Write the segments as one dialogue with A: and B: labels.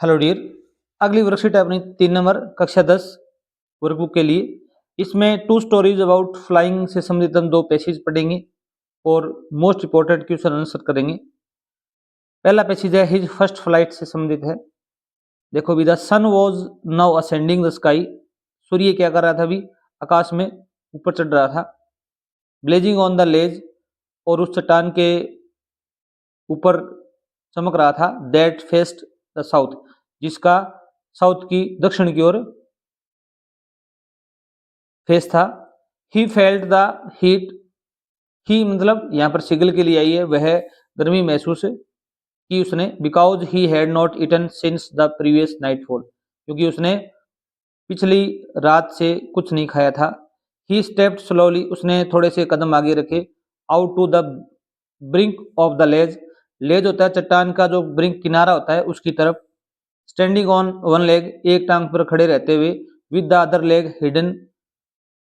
A: Hello dear. अगली worksheet है अपनी 3 नंबर कक्षा 10 वर्कबुक के लिए। इसमें 2 स्टोरीज अबाउट फ्लाइंग से संबंधित हम 2 पैसेज पढ़ेंगे और मोस्ट इंपोर्टेंट क्वेश्चन आंसर करेंगे। पहला पैसेज है हिज फर्स्ट फ्लाइट से संबंधित है। देखो भी the sun was now ascending the sky. सूर्य क्या कर रहा था? अभी आकाश में ऊपर चढ़ रहा था। ब्लेजिंग ऑन द लेज, और उस चट्टान के ऊपर चमक रहा था। दैट फेस्ड द साउथ, जिसका साउथ की दक्षिण की ओर फेस था। He felt the heat. He मतलब यहाँ पर सिगल के लिए आई है, वह गर्मी महसूस की उसने। Because he had not eaten since the previous nightfall, क्योंकि उसने पिछली रात से कुछ नहीं खाया था। ही स्टेप्ड स्लोली, उसने थोड़े से कदम आगे रखे। Out to the brink of the ledge. Ledge होता है चट्टान का जो ब्रिंक किनारा होता है उसकी तरफ। स्टैंडिंग ऑन वन लेग, एक टांग पर खड़े रहते हुए। With the other leg hidden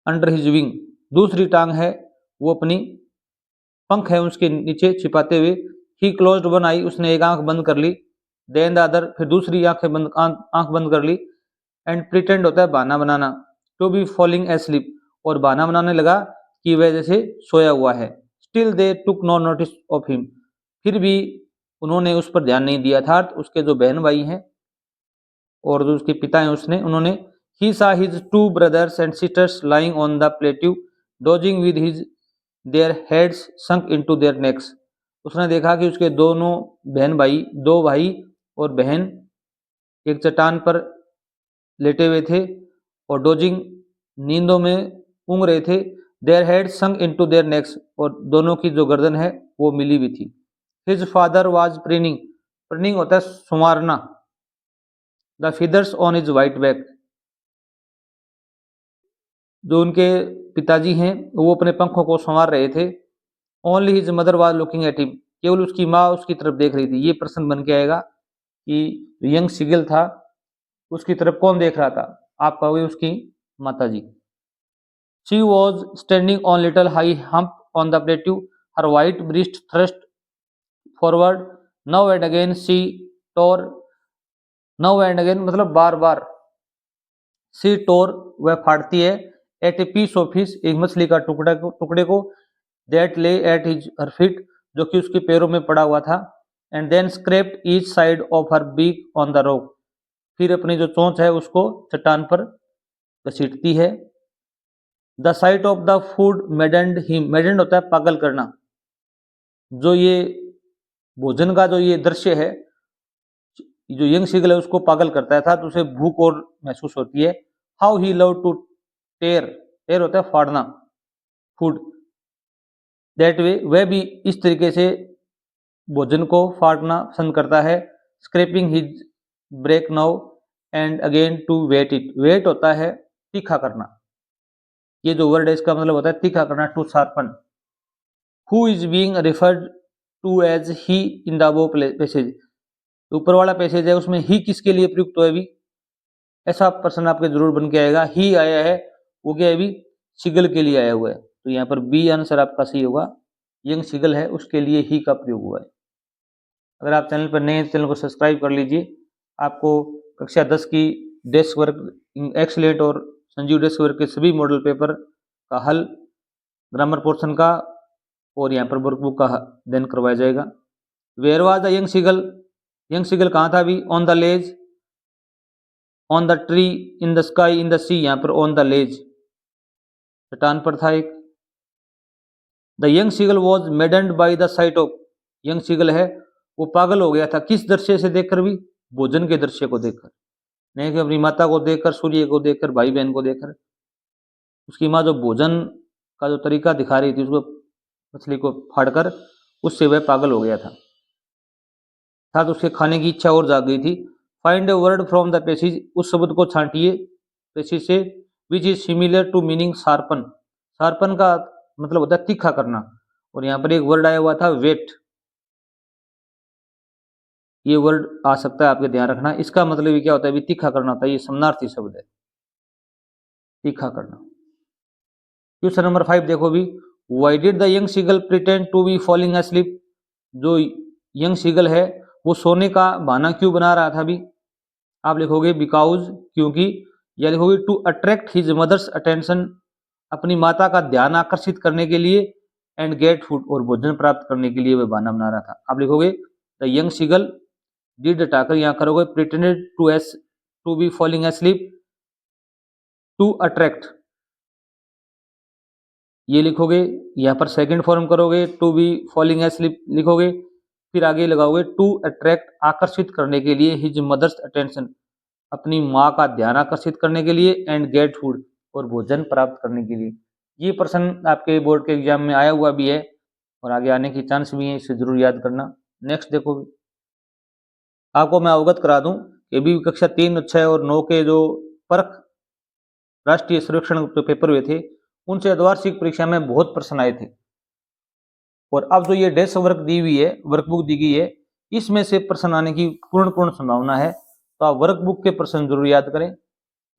A: under his wing, दूसरी टांग है वो अपनी पंख है उसके नीचे छिपाते हुए। ही क्लोज्ड वन आई, उसने एक आंख बंद कर ली। देन द अदर, फिर दूसरी आंख बंद कर ली। एंड प्रिटेंड होता है बहाना बनाना। टू बी फॉलिंग एस्लीप, और बहाना बनाने लगा कि वह जैसे सोया हुआ है। Still they took no notice of him, फिर भी उन्होंने उस पर ध्यान नहीं दिया था। उसके जो बहन भाई हैं और जो उसके पिता हैं उन्होंने he saw his 2 brothers and sisters lying on the plateau dozing with his their heads sunk into their necks. उसने देखा कि उसके दोनों दो भाई और बहन एक चट्टान पर लेटे हुए थे और डोजिंग नींदों में ऊँग रहे थे। Their head sunk into their next, और दोनों की जो गर्दन है वो मिली हुई थी। His father was preening. Preening होता है संवारना। The feathers on his white back, जो उनके पिताजी हैं वो अपने पंखों को संवार रहे थे। Only his mother was looking at him, केवल उसकी माँ उसकी तरफ देख रही थी। ये प्रश्न बन के आएगा कि यंग सिगल था उसकी तरफ कौन देख रहा था? आप कहोगे उसकी माता जी। She was standing on little high hump on the plateau, her white breast thrust forward. Now and again she tore, now and again मतलब बार बार। सी टोर, वह फाड़ती है। At a piece of fish, एक मछली का टुकड़े को। दैट ले एट हिज हर फीट, जो कि उसके पैरों में पड़ा हुआ था। And then scraped each side of her beak on the rock, फिर अपनी जो चोंच है उसको चट्टान पर घसीटती है। The sight of the food maddened him, maddened होता है पागल करना। जो ये भोजन का जो ये दृश्य है, जो यंग सीगल है उसको पागल करता था, तो उसे भूख और महसूस होती है। हाउ ही लव टू टेयर, टेयर होता है फाड़ना, फूड। दैट वे, वह भी इस तरीके से भोजन को फाड़ना पसंद करता है। Scraping his break now and again to whet it, whet होता है तीखा करना। ये जो वर्ड है इसका मतलब होता है तीखा करना, to sharpen. Who is being referred to as he in the above passage, ऊपर वाला पैसेज है उसमें ही किसके लिए प्रयुक्त हो अभी? ऐसा प्रश्न आपके जरूर बन के आएगा। ही आया है वो क्या अभी सिगल के लिए आया हुआ है, तो यहाँ पर बी आंसर आपका सही होगा। यंग सिगल है उसके लिए ही का प्रयोग हुआ है। अगर आप चैनल पर नए हैं चैनल को सब्सक्राइब कर लीजिए। आपको कक्षा 10 की डेस्क वर्क एक्सलेंट और संजीव डेस्क वर्क के सभी मॉडल पेपर का हल, ग्रामर पोर्शन का और यहाँ पर वर्कबुक का देन करवाया जाएगा। Where was the young seagull, young seagull कहाँ था अभी? On the ledge, on the tree, in the sky, in the sea, यहाँ पर ऑन द लेज चट्टान पर था एक। The young seagull was maddened by the sight of, young seagull है वो पागल हो गया था किस दृश्य से देखकर? भी भोजन के दृश्य को देखकर, नहीं कि अपनी माता को देखकर, सूर्य को देखकर, भाई बहन को देखकर। उसकी माँ जो भोजन का जो तरीका दिखा रही थी उसको, मछली को फाड़कर, उससे वह पागल हो गया था। तो उसके खाने की इच्छा और जाग गई थी। Find a word from the passage, उस शब्द को छांटिए पैसेज से। Which is similar to meaning sharpen, sharpen का मतलब होता है तीखा करना, और यहाँ पर एक वर्ड आया हुआ था वेट। ये वर्ड आ सकता है, आपके ध्यान रखना। इसका मतलब ये क्या होता है? भी तीखा करना होता है, ये समानार्थी शब्द है तीखा करना। क्वेश्चन नंबर 5 देखो भी, why did the young seagull pretend to be falling asleep, जो यंग सीगल है वो सोने का बहाना क्यों बना रहा था? भी आप लिखोगे बिकॉज, क्योंकि, या लिखोगे to attract his mother's attention, अपनी माता का ध्यान आकर्षिट करने के लिए, एंड गेट फूड, और भोजन प्राप्त करने के लिए वह बहाना बना रहा था। आप लिखोगे द यंग सीगल डिड हटाकर यहाँ करोगे pretended to be falling asleep to attract, ये लिखोगे। यहाँ पर सेकंड फॉर्म करोगे टू बी फॉलिंग एस्लीप लिखोगे, फिर आगे लगाओगे टू अट्रैक्ट, आकर्षित करने के लिए, हिज मदर्स अटेंशन, अपनी माँ का ध्यान आकर्षित करने के लिए, एंड गेट फूड, और भोजन प्राप्त करने के लिए। ये प्रश्न आपके बोर्ड के एग्जाम में आया हुआ भी है और आगे आने की चांस भी है, इसे जरूर याद करना। नेक्स्ट देखो, आपको मैं अवगत करा दूं कि भी कक्षा 3, 6 और 9 के जो परख राष्ट्रीय सर्वेक्षण पेपर हुए थे, उनसे अर्धवार्षिक परीक्षा में बहुत प्रश्न आए थे। और अब जो ये डेस्क वर्क दी हुई है, वर्कबुक दी गई है, इसमें से प्रश्न आने की पूर्ण संभावना है। तो आप वर्कबुक के प्रश्न जरूर याद करें।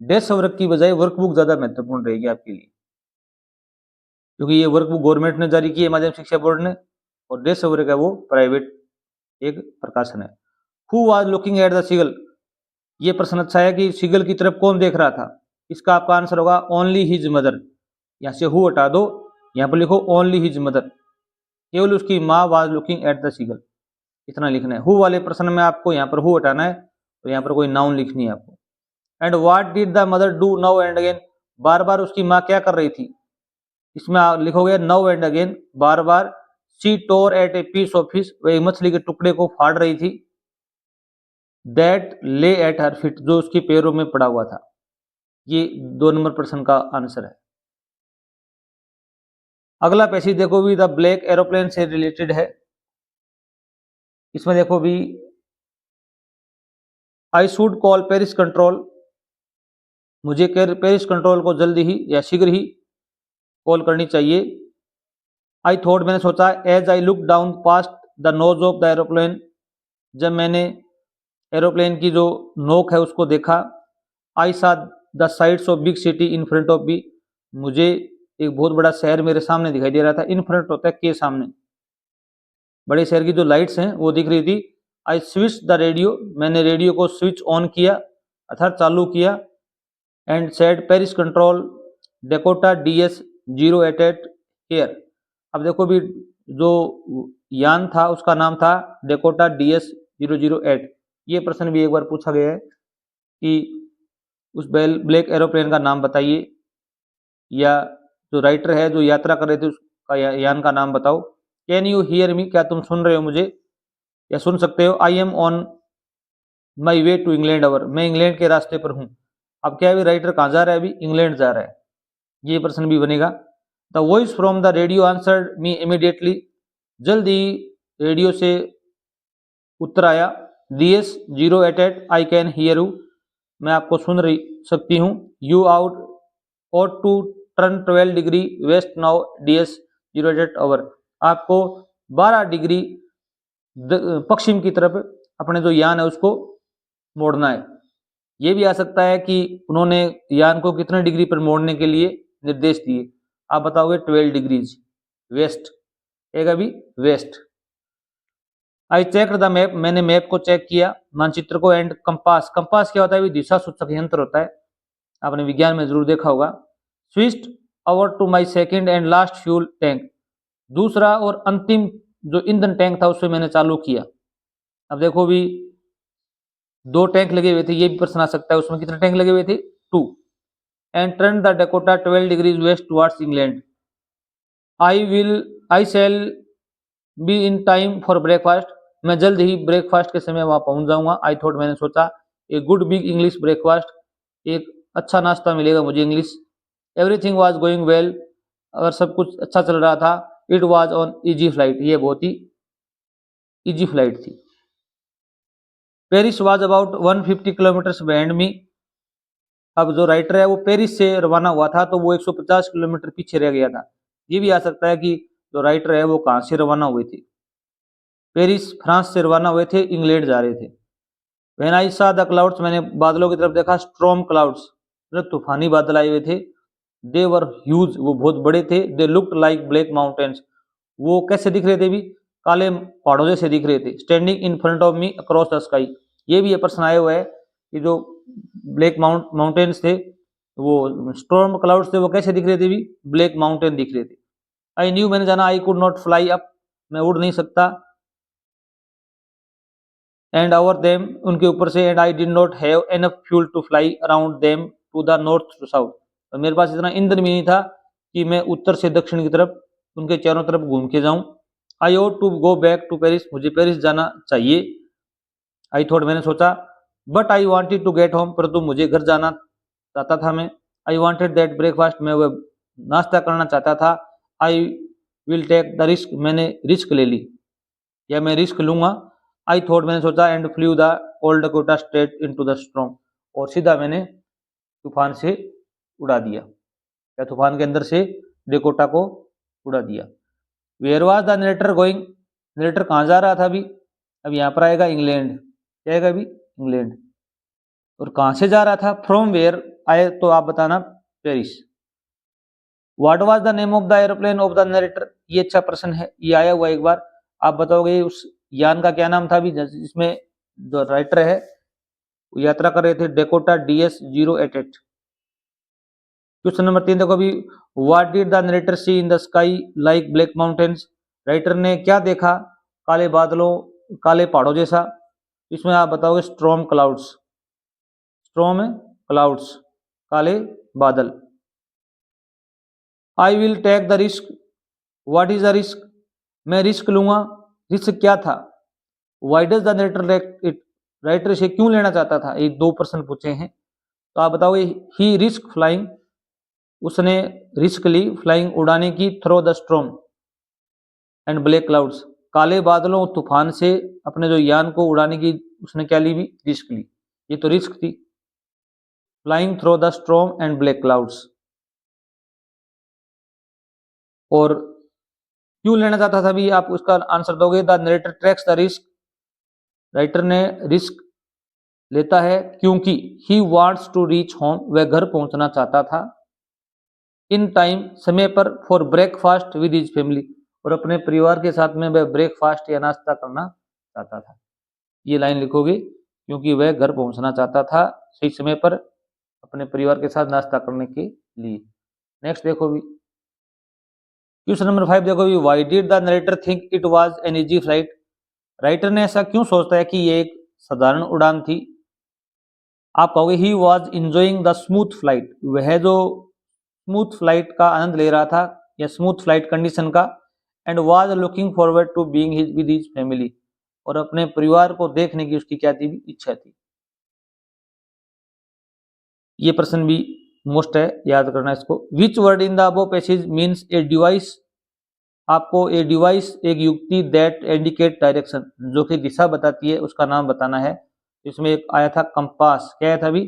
A: डेस्क वर्क की बजाय वर्कबुक ज्यादा महत्वपूर्ण रहेगी आपके लिए, क्योंकि ये वर्कबुक गवर्नमेंट ने जारी की है, माध्यमिक शिक्षा बोर्ड ने, और डेस्क वर्क है वो प्राइवेट एक प्रकाशन है। Who was looking at the seagull, ये प्रश्न अच्छा है कि सीगल की तरफ कौन देख रहा था। इसका आपका आंसर होगा ओनली हिज मदर। यहाँ से हु हटा दो, यहाँ पर लिखो ओनली हिज मदर, केवल उसकी माँ was looking at the seagull, इतना लिखना है। हु वाले प्रश्न में आपको यहाँ पर हु हटाना है, तो यहाँ पर कोई नाउन लिखनी है आपको। And what did the mother do now and again, बार बार उसकी माँ क्या कर रही थी, इसमें आप लिखोगे नाउ एंड अगेन, बार बार। She tore at a piece of fish, वह मछली के टुकड़े को फाड़ रही थी। दैट ले एट हर फीट, जो उसके पैरों में पड़ा हुआ था। ये 2 नंबर प्रश्न का आंसर है। अगला पैसेज देखो भी, द ब्लैक एरोप्लेन से रिलेटेड है। इसमें देखो भी, I should call Paris control, मुझे पेरिस कंट्रोल को जल्दी ही या शीघ्र ही कॉल करनी चाहिए। आई थॉट, मैंने सोचा, as I look down past the nose of the aeroplane, जब मैंने एरोप्लेन की जो नोक है उसको देखा। I saw the sides of big city in front of me, मुझे एक बहुत बड़ा शहर मेरे सामने दिखाई दे रहा था। इन फ्रंट होता है के सामने, बड़े शहर की जो लाइट्स हैं वो दिख रही थी। आई स्विच द रेडियो, मैंने रेडियो को स्विच ऑन किया अर्थात चालू किया। And said Paris control Dakota DS 088 here, अब देखो भी जो यान था उसका नाम था डेकोटा DS 008। ये प्रश्न भी एक बार पूछा गया है कि उस ब्लैक एरोप्लेन का नाम बताइए, या जो राइटर है जो यात्रा कर रहे थे उसका यान का नाम बताओ। कैन यू हियर मी, क्या तुम सुन रहे हो मुझे या सुन सकते हो। I am on my way to England our, मैं इंग्लैंड के रास्ते पर हूँ। अब क्या है, राइटर कहाँ जा रहा है, अभी इंग्लैंड जा रहा है, ये प्रश्न भी बनेगा। The voice from the radio answered me immediately, जल्द ही रेडियो से उत्तर आया। DS 088 I can hear you, मैं आपको सुन रही सकती हूँ। You ought ought to turn 12 degree west now DS 088 over, आपको 12 डिग्री पश्चिम की तरफ अपने जो यान है उसको मोड़ना है। ये भी आ सकता है कि उन्होंने यान को कितने डिग्री पर मोड़ने के लिए निर्देश दिए, आप बताओगे 12 डिग्रीज वेस्ट, एक अभी west. I check the map, मैंने मैप को चेक किया, मानचित्र को। एंड कंपास, कंपास क्या होता है, दिशा सूचक यंत्र होता है, आपने विज्ञान में जरूर देखा होगा। Switched over to my second and last fuel tank, दूसरा और अंतिम जो ईंधन टैंक था उसमें मैंने चालू किया। अब देखो भी 2 टैंक लगे हुए थे, ये भी प्रश्न आ सकता है, उसमें कितने टैंक लगे हुए थे, 2। And turn the Dakota 12 degrees west towards England, I shall be in time for breakfast, मैं जल्द ही ब्रेकफास्ट के समय वहां पहुंच जाऊंगा। आई थॉट, मैंने सोचा, a good big English breakfast, एक अच्छा नाश्ता मिलेगा मुझे English. Everything was going well, अगर सब कुछ अच्छा चल रहा था। It was on easy flight, ये बहुत ही इजी फ्लाइट थी। Paris was about 150 kilometre behind me, अब जो राइटर है वो पेरिस से रवाना हुआ था तो वो 150 किलोमीटर पीछे रह गया था। ये भी आ सकता है कि जो राइटर है वो कहाँ से रवाना हुए थे, पेरिस फ्रांस से रवाना हुए थे, इंग्लैंड जा रहे थे। When I saw the clouds, मैंने बादलों की तरफ देखा। स्ट्रॉम क्लाउड्स, तूफानी बादल आए हुए थे। दे वर ह्यूज, वो बहुत बड़े थे। They looked like black mountains, वो कैसे दिख रहे थे भी, काले पहाड़ों जैसे दिख रहे थे। Standing in front of me across the sky, ये भी ये प्रश्न आया हुआ है कि जो ब्लैक माउंटेन्स थे, वो स्टॉर्म क्लाउड्स थे, वो कैसे दिख रहे थे भी, ब्लैक माउंटेन दिख रहे थे। आई न्यू, मैंने जाना, I could not fly up, मैं उड़ नहीं सकता, एंड ओवर देम, उनके ऊपर से, and I did not have enough fuel to fly around them to the north to south, और मेरे पास इतना ईंधन भी नहीं था कि मैं उत्तर से दक्षिण की तरफ उनके चारों तरफ घूम के जाऊं। I ought to go back to Paris, मुझे पेरिस जाना चाहिए। आई थॉट, मैंने सोचा, but I wanted to get home, परंतु मुझे घर जाना चाहता था मैं। आई वांटेड दैट ब्रेकफास्ट, मैं वह नाश्ता करना चाहता था। I will take the risk, मैंने रिस्क ले ली, या मैं रिस्क लूंगा। आई थॉट, मैंने सोचा, and flu the old Dakota straight into the storm, और सीधा मैंने तूफान से उड़ा दिया, या तूफान के अंदर से डेकोटा को उड़ा दिया। Where was the narrator going, narrator कहाँ जा रहा था अभी, अब यहाँ पर आएगा इंग्लैंड, क्या आएगा अभी, इंग्लैंड। और कहाँ से जा रहा था, फ्रॉम वेयर आए, तो आप बताना, Paris. What was the name of the aeroplane of the narrator, ये अच्छा प्रश्न है, ये आया हुआ एक बार, आप बताओगे उस यान का क्या नाम था अभी, जिसमें जो राइटर है वो यात्रा कर रहे थे, डेकोटा DS-088। क्वेश्चन नंबर 3 देखो अभी, what did the narrator see in the sky like black mountains, writer ने क्या देखा काले बादलों, काले पहाड़ों जैसा, इसमें आप बताओगे स्ट्रॉम क्लाउड्स, स्ट्रॉम क्लाउड्स, काले बादल। I will take the risk, what is the risk, मैं रिस्क लूंगा, रिस्क क्या था। Why does the narrator it, writer से क्यों लेना चाहता था, ये दो प्रश्न पूछे हैं, तो आप बताओगे ही रिस्क फ्लाइंग, उसने रिस्क ली फ्लाइंग, उड़ाने की, through the storm and black clouds, काले बादलों तूफान से अपने जो यान को उड़ाने की उसने क्या ली भी, रिस्क ली, ये तो रिस्क थी, flying through the storm and black clouds. और क्यों लेना चाहता था भी, आप उसका आंसर दोगे, the narrator takes the risk, writer ने रिस्क लेता है क्योंकि he wants to reach home, वह घर पहुंचना चाहता था, इन टाइम, समय पर, for breakfast with his family, और अपने परिवार के साथ में वह ब्रेकफास्ट या नाश्ता करना चाहता था। ये लाइन लिखोगे, क्योंकि वह घर पहुंचना चाहता था सही समय पर अपने परिवार के साथ नाश्ता करने के लिए। नेक्स्ट देखो भी, क्वेश्चन नंबर 5 देखो भी, why did the narrator think it was an easy flight, writer ने ऐसा क्यों सोचता है कि ये एक साधारण उड़ान थी। आप कहोगे he was enjoying the smooth flight, वह जो स्मूथ फ्लाइट का आनंद ले रहा था, या स्मूथ फ्लाइट कंडीशन का, and was looking forward to being his with his family, और अपने परिवार को देखने की उसकी क्या थी, इच्छा थी। ये प्रश्न भी मोस्ट है, याद करना इसको। Which word in the above passage means a device, आपको ए डिवाइस एक युक्ति दैट इंडिकेट डायरेक्शन, जो कि दिशा बताती है, उसका नाम बताना है। इसमें एक आया था कंपास, क्या आया था अभी,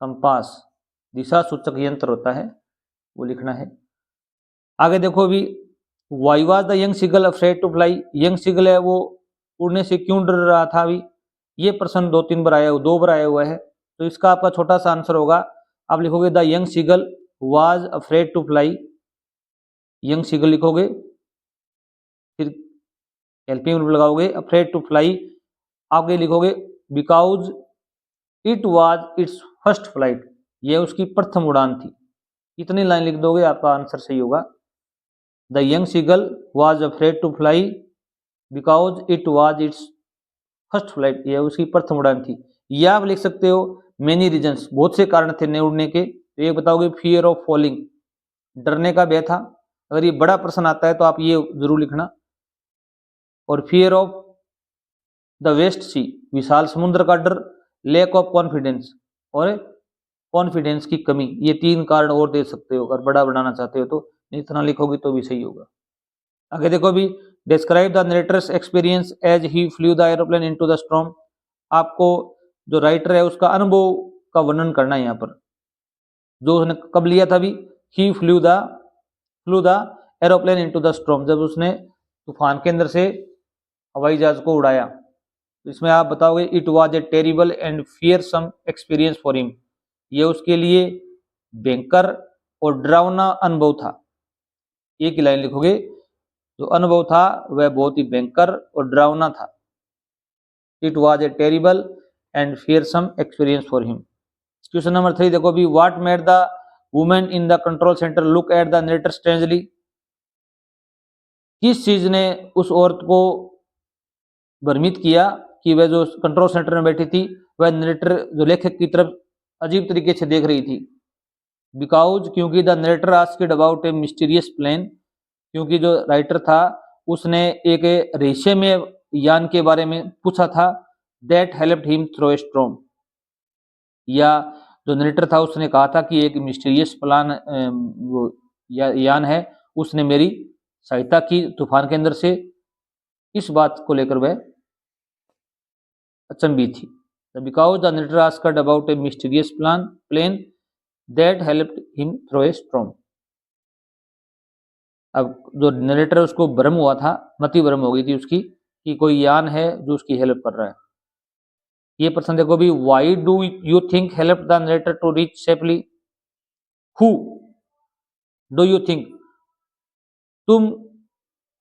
A: कंपास, दिशा सूचक यंत्र होता है, वो लिखना है। आगे देखो अभी, why was the young seagull afraid to fly, young seagull है वो उड़ने से क्यों डर रहा था अभी, ये प्रश्न 2-3 बार आया, 2 बार आया हुआ है, तो इसका आपका छोटा सा आंसर होगा, आप लिखोगे the young seagull was afraid to fly, young seagull लिखोगे, फिर हेल्पिंग वर्ब लगाओगे, अफ्रेड टू फ्लाई, आगे लिखोगे because it was its first flight, ये उसकी प्रथम उड़ान थी। इतनी लाइन लिख दोगे आपका आंसर सही होगा। The young seagull was afraid to fly because it was its first flight, ये उसकी प्रथम उड़ान थी। या आप लिख सकते हो मेनी रीजंस, बहुत से कारण थे नहीं उड़ने के, तो ये बताओगे फियर ऑफ फॉलिंग, डरने का भय था। अगर ये बड़ा प्रश्न आता है तो आप ये जरूर लिखना। और फियर ऑफ द वेस्ट सी, विशाल समुद्र का डर, लैक ऑफ कॉन्फिडेंस, और कॉन्फिडेंस की कमी, ये 3 कारण और दे सकते हो अगर बड़ा बनाना चाहते हो तो, इतना लिखोगे तो भी सही होगा। आगे देखो भी, describe the narrator's experience as he flew the aeroplane into the storm, आपको जो राइटर है उसका अनुभव का वर्णन करना है यहाँ पर, जो उसने कब लिया था अभी, he flew the aeroplane into the storm, जब उसने तूफान के अंदर से हवाई जहाज को उड़ाया। इसमें आप बताओगे it was a terrible and fearsome experience for him, ये उसके लिए भयंकर और डरावना अनुभव था। एक ही लाइन लिखोगे, जो अनुभव था वह बहुत ही भयंकर और डरावना था। It was a terrible and fearsome experience for him. Question number 3 देखो अभी, what made the women in the control centre look at the narrator strangely. किस चीज ने उस औरत को भ्रमित किया कि वह जो कंट्रोल सेंटर में बैठी थी वह नरेटर जो लेखक की तरफ अजीब तरीके से देख रही थी। बिकॉज क्योंकि the narrator asked about a mysterious plane, क्योंकि जो राइटर था उसने एक रहस्यमय यान के बारे में पूछा था। That helped him through a storm, या जो नरेटर था उसने कहा था कि एक मिस्टीरियस प्लान वो यान है, उसने मेरी सहायता की तूफान के अंदर से। इस बात को लेकर वह अचंभित थी। Because the narrator asked about a mysterious plane that helped him through a storm. अब जो नरेटर उसको भ्रम हुआ था, मति भ्रम हो गई थी उसकी कि कोई यान है जो उसकी हेल्प कर रहा है। ये प्रश्न देखो भी, why do you think help the narrator to reach safely. Who do you think, तुम,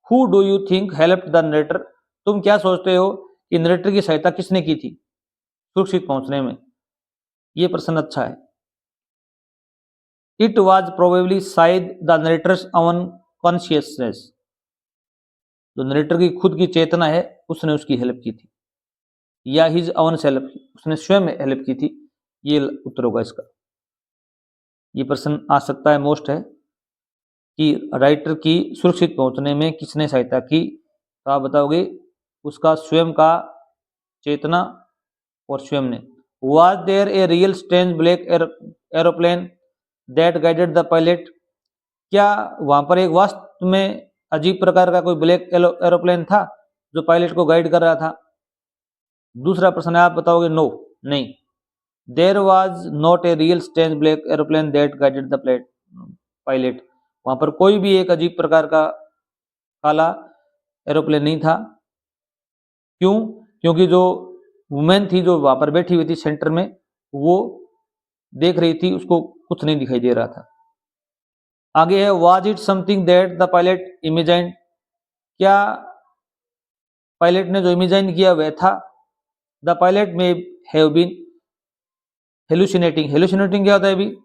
A: who do you think help the narrator, तुम क्या सोचते हो कि नरेटर की सहायता किसने की थी सुरक्षित पहुंचने में। ये प्रश्न अच्छा है। इट वॉज प्रोबेबली शायद द नरेटर्स ओन कॉन्शियसनेस, जो नरेटर की खुद की चेतना है उसने उसकी हेल्प की थी, या हिज ओन सेल्फ, उसने स्वयं हेल्प की थी। ये उत्तर होगा इसका। ये प्रश्न आ सकता है, मोस्ट है कि राइटर की सुरक्षित पहुंचने में किसने सहायता की, तो आप बताओगे उसका स्वयं का चेतना और स्वयं ने। Was there a real strange black aeroplane that guided the pilot, क्या वहां पर एक वास्तव में अजीब प्रकार का कोई ब्लैक एरोप्लेन था जो पायलट को गाइड कर रहा था। दूसरा प्रश्न है, आप बताओगे नो, नहीं, there was not a real strange black aeroplane that guided the pilot, वहां पर कोई भी एक अजीब प्रकार का काला एरोप्लेन नहीं था। क्यों? क्योंकि जो वुमेन थी जो वहां पर बैठी हुई थी सेंटर में, वो देख रही थी, उसको कुछ नहीं दिखाई दे रहा था। आगे है, was it something that the pilot imagined, क्या पायलट ने जो इमेजाइन किया वह था। The pilot may have been hallucinating, hallucinating क्या होता है अभी,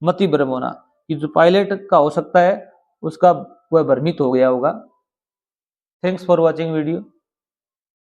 A: मति भ्रम होना, कि जो पायलट का हो सकता है उसका वह भ्रमित हो गया होगा। Thanks for watching video.